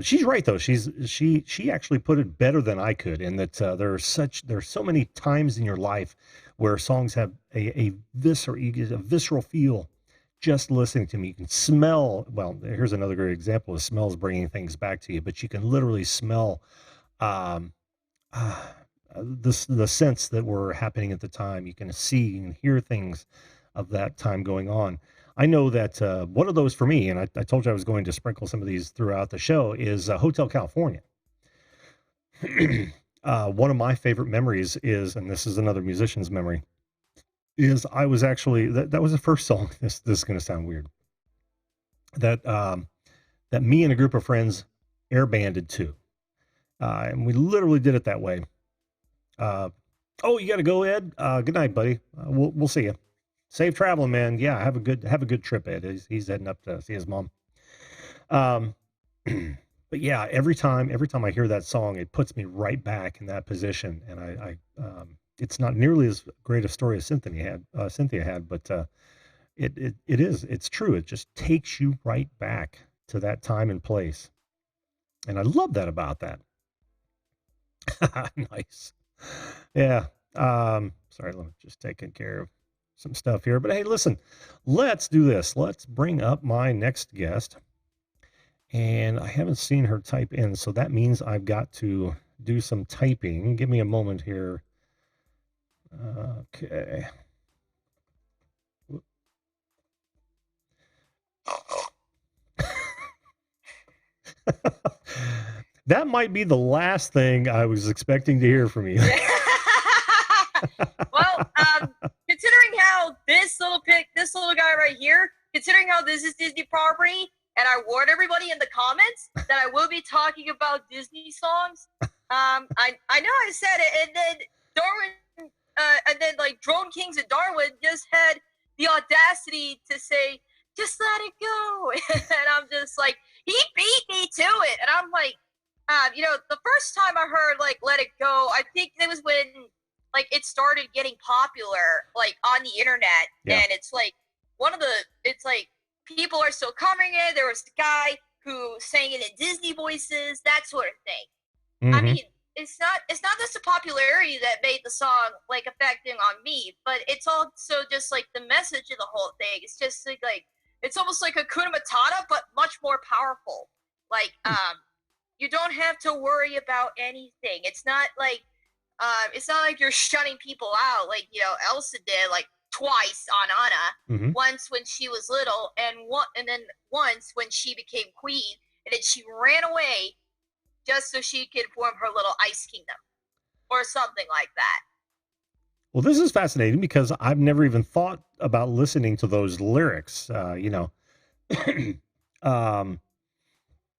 She's right though. She actually put it better than I could, in that there's so many times in your life where songs have you get a visceral feel just listening to me. You can smell. Well, here's another great example of smells bringing things back to you, but you can literally smell um, uh, the scents that were happening at the time. You can see and hear things of that time going on. I know that one of those for me, and I told you I was going to sprinkle some of these throughout the show, is Hotel California. One of my favorite memories is, and this is another musician's memory, is I was actually that was the first song. This is going to sound weird. That that me and a group of friends air banded to, and we literally did it that way. Oh, you got to go, Ed. Good night, buddy. We'll see you. Safe traveling, man. Yeah, have a good trip, Ed. He's heading up to see his mom. Um, but yeah, every time I hear that song, it puts me right back in that position, and it's not nearly as great a story as Cynthia had, but it's true. It just takes you right back to that time and place, and I love that about that. Nice. Yeah. Sorry, let me just taking care of some stuff here. But hey, listen, let's do this. Let's bring up my next guest. And I haven't seen her type in, so that means I've got to do some typing. Give me a moment here. Okay. That might be the last thing I was expecting to hear from you. Well, considering how this little guy right here, considering how this is Disney property, and I warned everybody in the comments that I will be talking about Disney songs. I know I said it, and then Darwin, and then like Drone Kings and Darwin just had the audacity to say, "Just let it go," and I'm just like, he beat me to it, and I'm like, the first time I heard like "Let It Go," I think it was when like it started getting popular like on the internet, Yeah. and it's like it's like people are still covering it. There was a guy who sang it in Disney voices, that sort of thing. I mean, it's not just the popularity that made the song like affecting on me, but it's also just like the message of the whole thing. It's just like it's almost like a Hakuna Matata, but much more powerful. Like you don't have to worry about anything. It's not like you're shutting people out like Elsa did like twice on Anna. Once when she was little, and then once when she became queen, and then she ran away just so she could form her little ice kingdom or something like that. Well, this is fascinating because I've never even thought about listening to those lyrics. And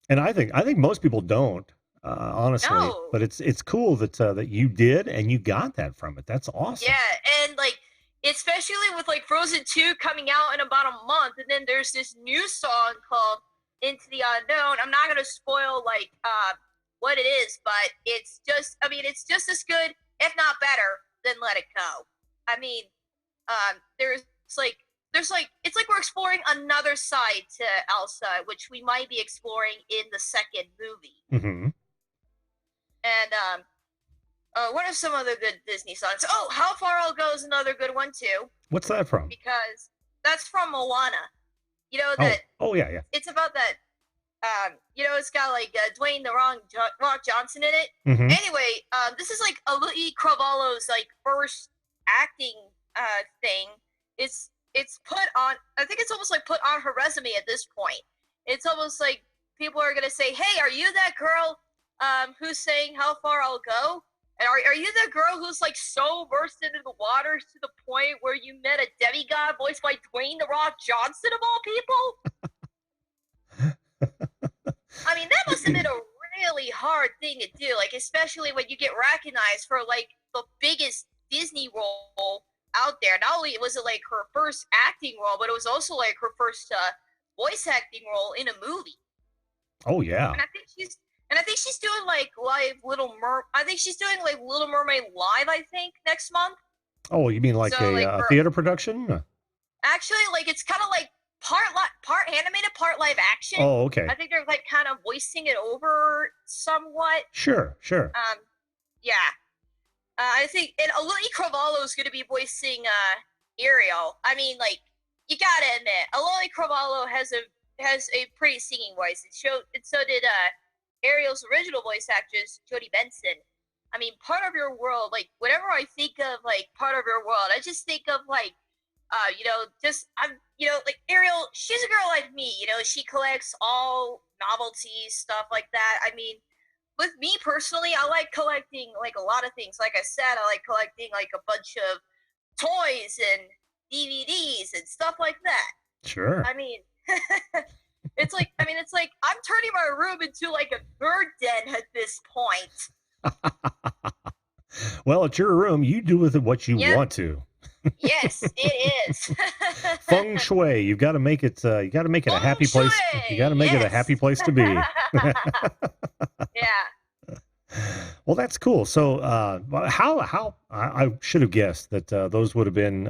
I think most people don't, honestly. No. But it's cool that you did and you got that from it. That's awesome. Yeah, and like especially with like Frozen 2 coming out in about a month, and then there's this new song called Into the Unknown. I'm not gonna spoil like what it is, but it's just as good, if not better, than Let It Go. I mean, there's it's like we're exploring another side to Elsa, which we might be exploring in the second movie. And what are some other good Disney songs? Oh, How Far I'll Go is another good one too. What's that from? Because that's from Moana. You know that. Oh yeah. It's about that. It's got like Dwayne the Rock Johnson in it. Anyway, this is like Ali Cravalho's like first acting thing. It's put on. I think it's almost like put on her resume at this point. It's almost like people are gonna say, "Hey, are you that girl who's saying How Far I'll Go? And are you the girl who's like so versed into the waters to the point where you met a demigod voiced by Dwayne the Rock Johnson of all people?" I mean, that must have been a really hard thing to do, like especially when you get recognized for like the biggest Disney role out there. Not only was it like her first acting role, but it was also like her first voice acting role in a movie. Oh yeah. And I think she's doing like live I think she's doing like Little Mermaid live, I think, next month. Oh, you mean like a theater production? Actually, like it's kind of like part animated, part live action. Oh, okay. I think they're like kind of voicing it over somewhat. Sure. Yeah. I think, and Alili Cravalho is going to be voicing Ariel. I mean, like, you gotta admit, Alili Cravalho has a pretty singing voice. And so did Ariel's original voice actress, Jodie Benson. I mean, Part of Your World, like, whenever I think of, like, Part of Your World, I just think of, like, like Ariel, she's a girl like me, she collects all novelties, stuff like that. I mean, with me personally, I like collecting, like, a lot of things. Like I said, I like collecting, like, a bunch of toys and DVDs and stuff like that. Sure. I mean, it's like I'm turning my room into, like, a bird den at this point. Well, it's your room. You do with it what you want to. Yes, it is. Feng shui. You've got to make it. You got to make it a happy place. You got to make it a happy place to be. Yeah. Well, that's cool. So, how I should have guessed that those would have been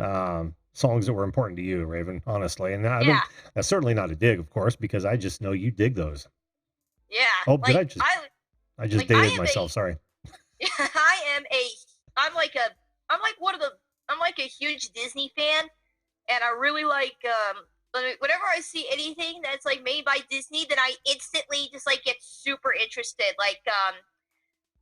songs that were important to you, Raven. Honestly, and that's certainly not a dig, of course, because I just know you dig those. Yeah. Oh, did I just dated myself. Sorry. I'm like a huge Disney fan, and I really like whenever I see anything that's like made by Disney, then I instantly just like get super interested. Like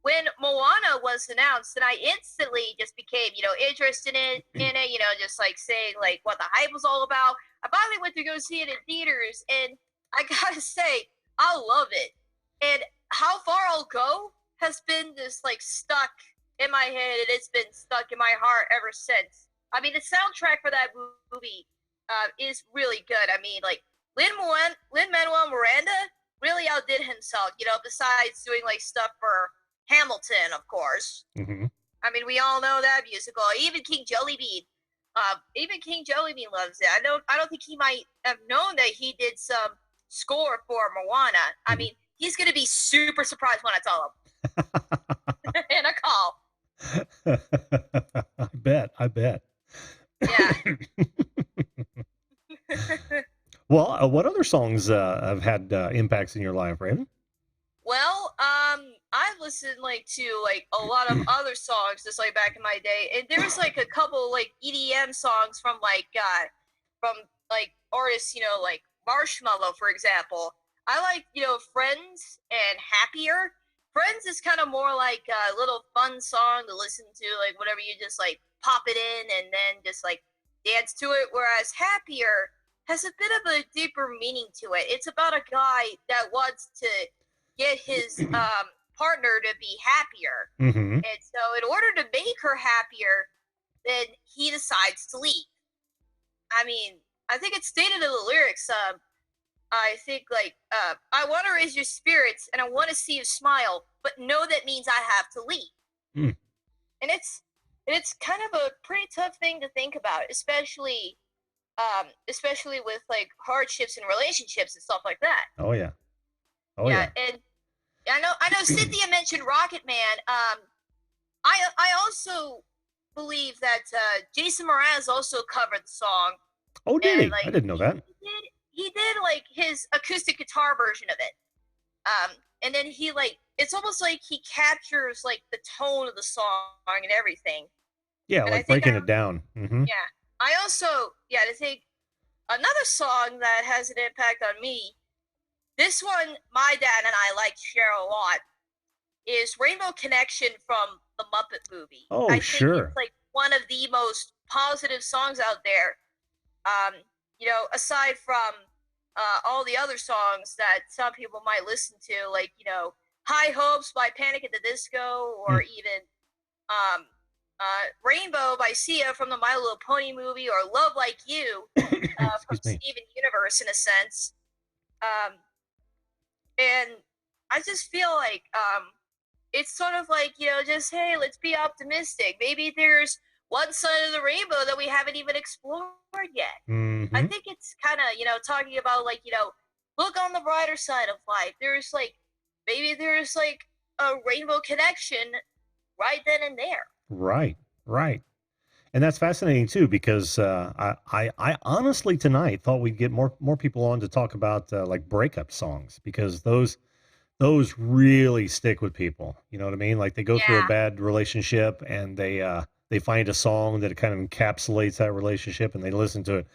when Moana was announced, then I instantly just became, interested in it, just like saying like what the hype was all about. I finally went to go see it in theaters, and I gotta say, I love it. And how far I'll go has been just like stuck in my head, and it's been stuck in my heart ever since. I mean, the soundtrack for that movie is really good. I mean, like Lin-Manuel Miranda really outdid himself, besides doing like stuff for Hamilton, of course. Mm-hmm. I mean, we all know that musical. Even King Jellybean loves it. I don't think he might have known that he did some score for Moana. Mm-hmm. I mean, he's gonna be super surprised when I tell him in a call. I bet. Yeah. Well, what other songs have had impacts in your life, Raven? Well, I've listened like to like a lot of other songs just like back in my day, and there was like a couple like EDM songs from artists, like Marshmello, for example. I like, Friends and Happier. Friends is kind of more like a little fun song to listen to, like whatever you just like pop it in and then just like dance to it. Whereas Happier has a bit of a deeper meaning to it. It's about a guy that wants to get his partner to be happier. Mm-hmm. And so in order to make her happier, then he decides to leave. I mean, I think it's stated in the lyrics, I think like I want to raise your spirits and I want to see you smile, but no, that means I have to leave. Mm. And it's kind of a pretty tough thing to think about, especially with like hardships in relationships and stuff like that. Oh yeah. And I know Cynthia mentioned Rocket Man. I also believe that Jason Mraz also covered the song. Oh, did he? I didn't know that. He did like his acoustic guitar version of it. And then he like, it's almost like he captures like the tone of the song and everything. Yeah, and like breaking it down. Mm-hmm. Yeah. I think another song that has an impact on me, this one my dad and I like to share a lot, is Rainbow Connection from the Muppet Movie. Oh, I sure. think it's like one of the most positive songs out there. Aside from all the other songs that some people might listen to, like, High Hopes by Panic at the Disco, or even Rainbow by Sia from the My Little Pony movie, or Love Like You from Steven Universe, in a sense. And I just feel like it's sort of like, just, hey, let's be optimistic. Maybe there's one side of the rainbow that we haven't even explored yet. Mm-hmm. I think it's kind of, talking about like, look on the brighter side of life. Maybe there's like a rainbow connection right then and there. Right. And that's fascinating too, because I honestly tonight thought we'd get more people on to talk about like breakup songs, because those really stick with people. You know what I mean? Like they go through a Yeah. bad relationship and they find a song that kind of encapsulates that relationship, and they listen to it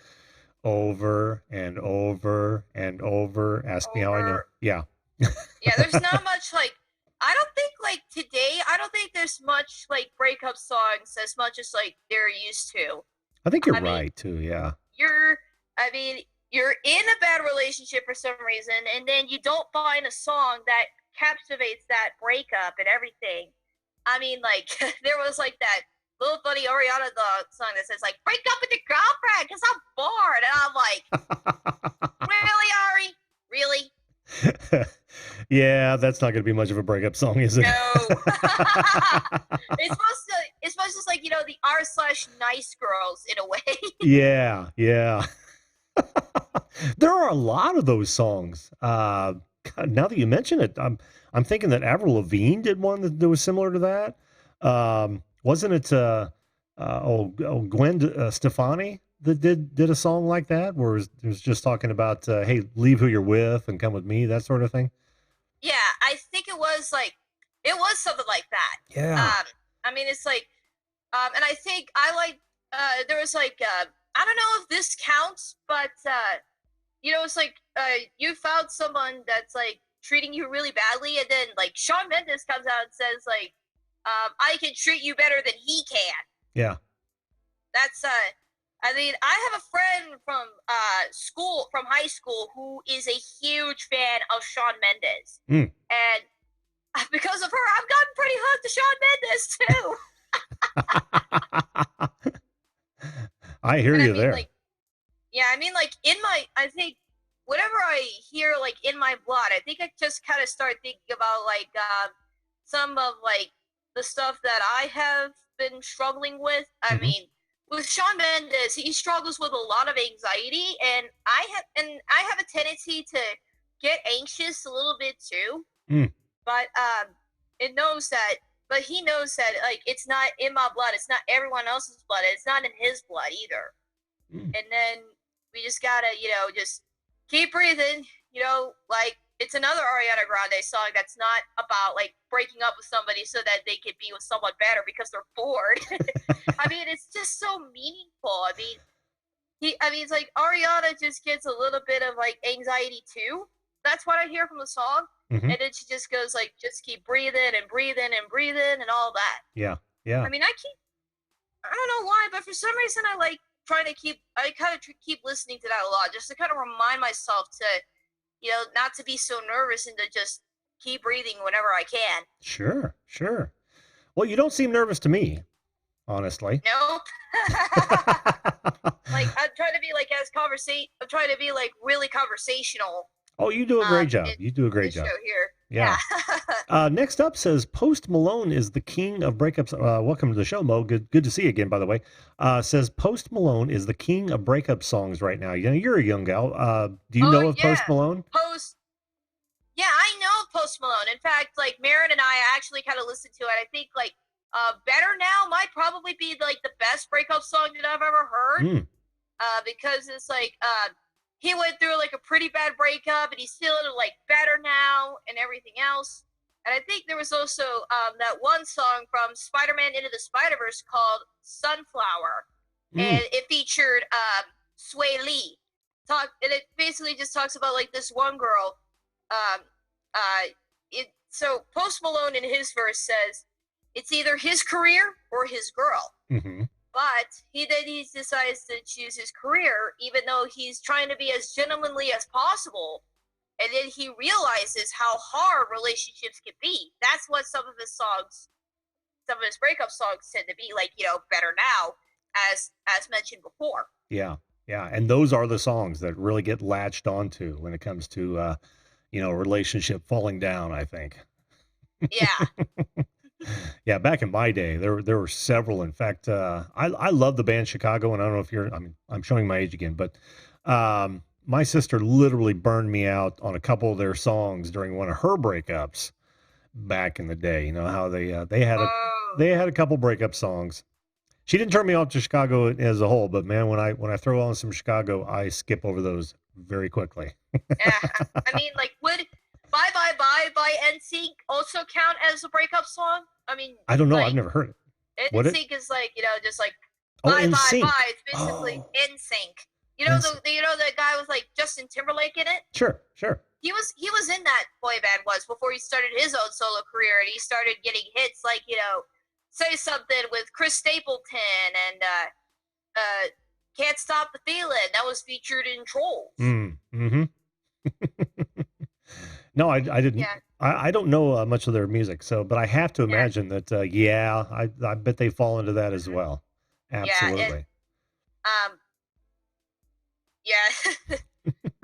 over and over and over. Ask me how I know. Over. Yeah. Yeah, there's not much like I don't think like today, I don't think there's much like breakup songs as much as like they're used to. I think you're I mean, right too. Yeah. you're I mean, you're in a bad relationship for some reason and then you don't find a song that captivates that breakup and everything. I mean, like there was like that little funny Ariana the song that says like break up with your girlfriend because I'm bored, and I'm like, really, Ari? Really? Yeah, that's not going to be much of a breakup song, is it? No. It's supposed to like, the r/nice girls in a way. Yeah, yeah. There are a lot of those songs. God, now that you mention it, I'm thinking that Avril Lavigne did one that was similar to that. Wasn't it Gwen Stefani that did a song like that, where it was just talking about hey, leave who you're with and come with me, that sort of thing. Yeah, I think it was something like that. Yeah. I mean, it's like, and I think I like, there was like, I don't know if this counts, but it's like, you found someone that's like treating you really badly, and then like Shawn Mendes comes out and says like, I can treat you better than he can. Yeah. That's I mean, I have a friend from from high school, who is a huge fan of Shawn Mendes, and because of her, I've gotten pretty hooked to Shawn Mendes too. I hear you there. Like, yeah, I mean, like I think whenever I hear like In My Blood, I think I just kind of start thinking about like some of like the stuff that I have been struggling with. I mean, with Shawn Mendes, he struggles with a lot of anxiety, and I have a tendency to get anxious a little bit too. But he knows that like it's not in my blood. It's not everyone else's blood. It's not in his blood either. And then we just gotta, just keep breathing. Like it's another Ariana Grande song that's not about like breaking up with somebody so that they could be with someone better because they're bored. I mean, it's just so meaningful. I mean, it's like Ariana just gets a little bit of like anxiety too. That's what I hear from the song. And then she just goes like, just keep breathing and breathing and breathing and all that. Yeah, yeah. I mean, I don't know why, but for some reason I like I kind of keep listening to that a lot, just to kind of remind myself to, not to be so nervous and to just keep breathing whenever I can. Sure, sure. Well, you don't seem nervous to me, honestly. Nope. Like I'm trying to be like I'm trying to be like really conversational. Oh, you do a great job. You do a great job. Show here. Yeah. Next up says Post Malone is the king of breakups. Welcome to the show, Mo. Good to see you again, by the way. Says Post Malone is the king of breakup songs right now. You're a young gal. Do you know of Post Malone? Yeah, I know Post Malone. In fact, like Marin and I actually kind of listened to it. I think like Better Now might probably be like the best breakup song that I've ever heard. Because it's like he went through like a pretty bad breakup, and he's feeling like better now and everything else. And I think there was also that one song from Spider-Man Into the Spider-Verse called Sunflower, and it featured Sway Lee. And it basically just talks about like this one girl. So Post Malone in his verse says it's either his career or his girl. But he decides to choose his career, even though he's trying to be as gentlemanly as possible. And then he realizes how hard relationships can be. That's what some of his breakup songs tend to be, like, Better Now, as mentioned before. Yeah, yeah. And those are the songs that really get latched onto when it comes to, relationship falling down, I think. Yeah. Yeah, back in my day, there were several. In fact, I love the band Chicago, and I don't know if I'm showing my age again, but my sister literally burned me out on a couple of their songs during one of her breakups back in the day. You know how they had a couple breakup songs, She didn't turn me off to Chicago as a whole, but man, when I throw on some Chicago, I skip over those very quickly. Yeah, I mean, like, would "Bye Bye Bye" by NSYNC also count as a breakup song? I mean, I don't know. like, I've never heard it. Would it? NSYNC is like, just like Oh, "Bye Bye NSYNC. Bye." It's basically Oh, NSYNC. You know NSYNC. the guy with like Justin Timberlake in it. Sure. He was in that boy band once before he started his own solo career, and he started getting hits like "Say Something" with Chris Stapleton and "Can't Stop the Feeling" that was featured in Trolls. Mm-hmm. No, I didn't. Yeah. I don't know much of their music, but I have to imagine that. Yeah, I bet they fall into that as well. Absolutely. Yeah.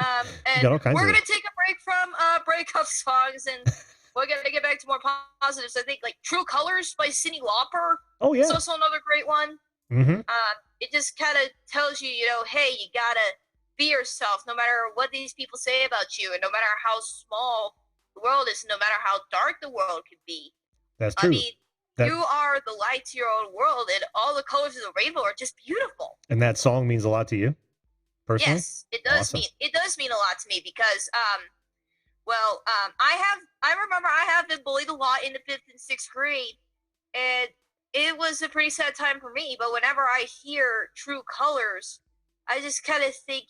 And got all kinds we're of- gonna take a break from breakup songs, and we're gonna get back to more positives. I think like "True Colors" by Cyndi Lauper. Oh yeah. It's also another great one. Mm-hmm. It just kind of tells you, hey, you gotta be yourself, no matter what these people say about you, and no matter how small the world is, no matter how dark the world could be. That's true. I mean, you are the light to your own world, and all the colors of the rainbow are just beautiful. And that song means a lot to you, personally? Yes, it does. Awesome. It does mean a lot to me because, I remember I have been bullied a lot in the 5th and 6th grade, and it was a pretty sad time for me. But whenever I hear "True Colors," I just kind of think,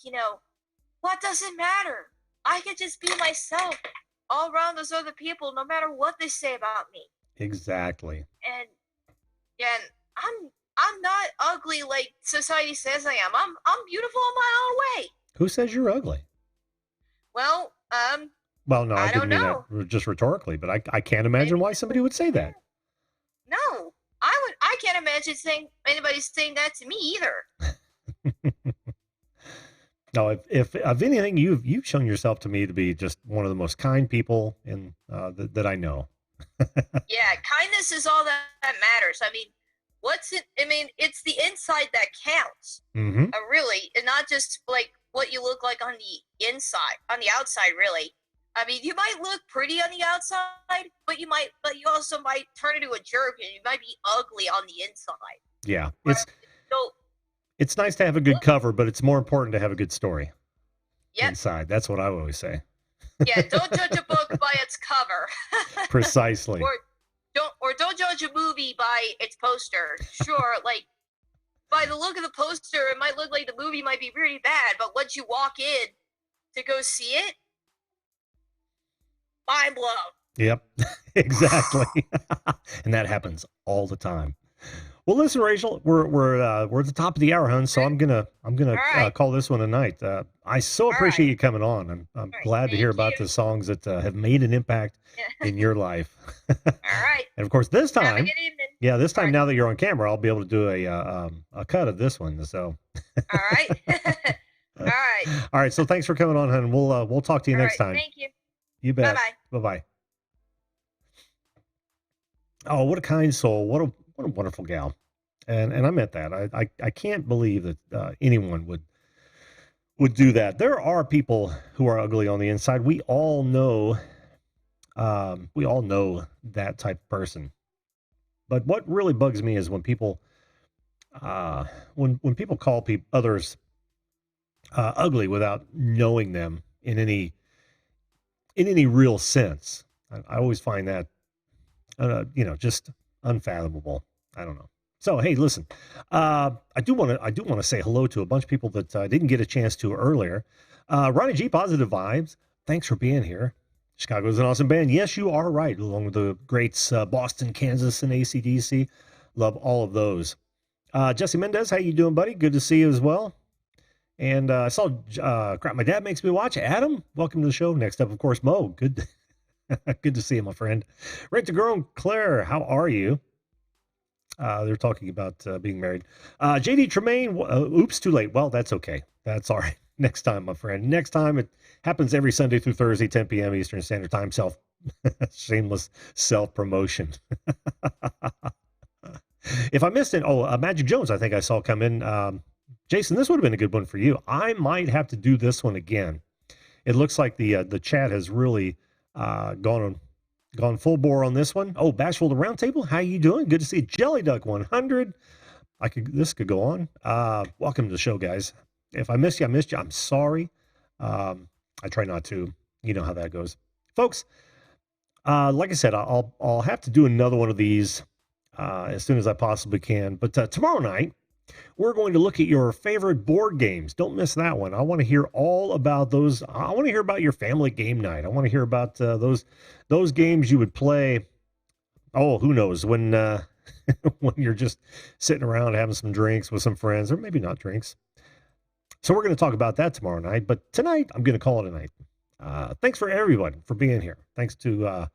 what does it matter? I can just be myself all around those other people, no matter what they say about me. Exactly. And I'm not ugly like society says I am. I'm beautiful in my own way. Who says you're ugly? Well, Well, no, I didn't don't mean know. that just rhetorically, but I can't imagine why somebody would say that. No, I can't imagine anybody saying that to me either. No, if anything, you've shown yourself to me to be just one of the most kind people that I know. Yeah, kindness is all that matters. I mean, it's the inside that counts. Mm-hmm. Really, and not just like what you look like on the outside, really. I mean, you might look pretty on the outside, but you also might turn into a jerk, and you might be ugly on the inside. Yeah, So it's nice to have a good cover, but it's more important to have a good story Yep. inside. That's what I always say. Yeah, don't judge a book by its cover. Precisely. Or don't judge a movie by its poster. Sure, like by the look of the poster, it might look like the movie might be really bad, but once you walk in to go see it, mind blown. Yep, exactly. And that happens all the time. Well, listen, Rachel, we're at the top of the hour, hon. So I'm gonna right. call this one a night. I so appreciate you coming on. I'm glad to hear about the songs that have made an impact in your life. All right. And of course, this Have a time, good evening. yeah, this time All right. now that you're on camera, I'll be able to do a cut of this one. So. All right. All right. All right. So thanks for coming on, hon. We'll talk to you All next right. time. Thank you. You bet. Bye-bye. Bye-bye. Oh, what a kind soul. What a wonderful gal. And I meant that. I can't believe that anyone would do that. There are people who are ugly on the inside. We all know that type of person. But what really bugs me is when people when people call others ugly without knowing them in any real sense. I always find that just unfathomable. I don't know. So, hey, listen, I do want to say hello to a bunch of people that I didn't get a chance to earlier. Ronnie G, Positive Vibes. Thanks for being here. Chicago's an awesome band. Yes, you are right. Along with the greats, Boston, Kansas, and AC/DC. Love all of those. Jesse Mendez, how you doing, buddy? Good to see you as well. And I saw, crap, my dad makes me watch. Adam, welcome to the show. Next up, of course, Mo. Good to see you, my friend. Rent to Grown, Claire, how are you? They're talking about being married. JD Tremaine, oops, too late. Well, that's okay. That's all right. Next time, my friend. Next time. It happens every Sunday through Thursday, 10 p.m. Eastern Standard Time. Shameless self-promotion. If I missed it, Magic Jones, I think I saw come in. Jason, this would have been a good one for you. I might have to do this one again. It looks like the chat has really gone full bore on this one. Oh, Bashful the Roundtable, how you doing? Good to see you. Jelly Duck 100. This could go on. Welcome to the show, guys. If I missed you, I missed you. I'm sorry. I try not to. You know how that goes, folks. Like I said, I'll have to do another one of these as soon as I possibly can. But tomorrow night, we're going to look at your favorite board games. Don't miss that one. I want to hear all about those. I want to hear about your family game night. I want to hear about those games you would play. Oh, who knows when when you're just sitting around having some drinks with some friends, or maybe not drinks. So we're going to talk about that tomorrow night. But tonight, I'm going to call it a night. Thanks for everyone for being here. Thanks to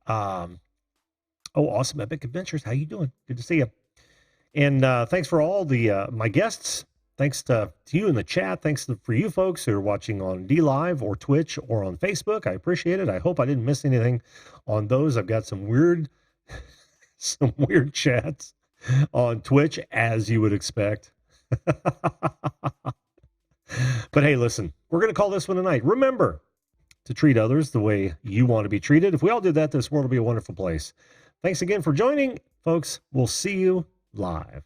Awesome Epic Adventures. How you doing? Good to see you. And thanks for all the my guests. Thanks to you in the chat. Thanks for you folks who are watching on DLive or Twitch or on Facebook. I appreciate it. I hope I didn't miss anything on those. I've got some weird chats on Twitch, as you would expect. But hey, listen, we're going to call this one a night. Remember to treat others the way you want to be treated. If we all did that, this world would be a wonderful place. Thanks again for joining, folks. We'll see you live.